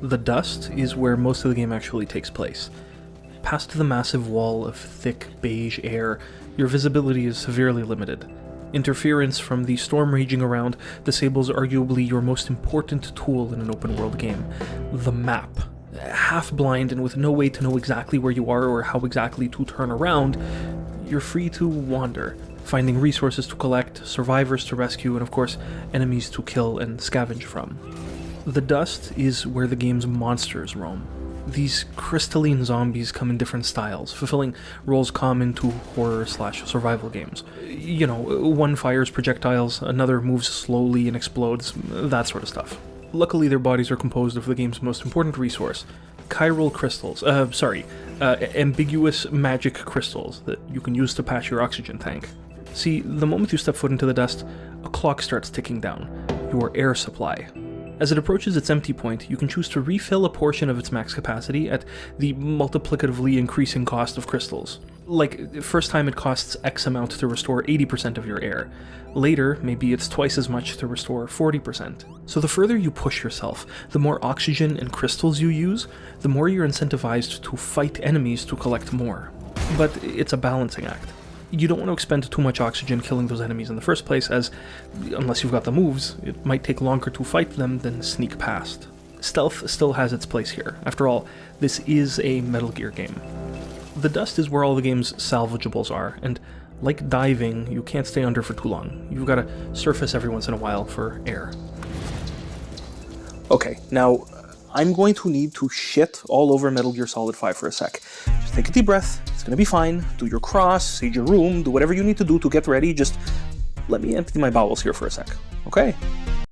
The dust is where most of the game actually takes place. Past the massive wall of thick beige air, your visibility is severely limited. Interference from the storm raging around disables arguably your most important tool in an open-world game, the map. Half blind and with no way to know exactly where you are or how exactly to turn around, you're free to wander, finding resources to collect, survivors to rescue, and of course, enemies to kill and scavenge from. The dust is where the game's monsters roam. These crystalline zombies come in different styles, fulfilling roles common to horror/survival games. You know, one fires projectiles, another moves slowly and explodes, that sort of stuff. Luckily, their bodies are composed of the game's most important resource, chiral crystals, ambiguous magic crystals that you can use to patch your oxygen tank. See, the moment you step foot into the dust, a clock starts ticking down, your air supply. As it approaches its empty point, you can choose to refill a portion of its max capacity at the multiplicatively increasing cost of crystals. Like, first time it costs X amount to restore 80% of your air. Later, maybe it's twice as much to restore 40%. So the further you push yourself, the more oxygen and crystals you use, the more you're incentivized to fight enemies to collect more. But it's a balancing act. You don't want to expend too much oxygen killing those enemies in the first place, as, unless you've got the moves, it might take longer to fight them than sneak past. Stealth still has its place here. After all, this is a Metal Gear game. The dust is where all the game's salvageables are, and like diving, you can't stay under for too long. You've got to surface every once in a while for air. Okay, now, I'm going to need to shit all over Metal Gear Solid 5 for a sec. Just take a deep breath, it's gonna be fine. Do your cross, sage your room, do whatever you need to do to get ready, just let me empty my bowels here for a sec, okay?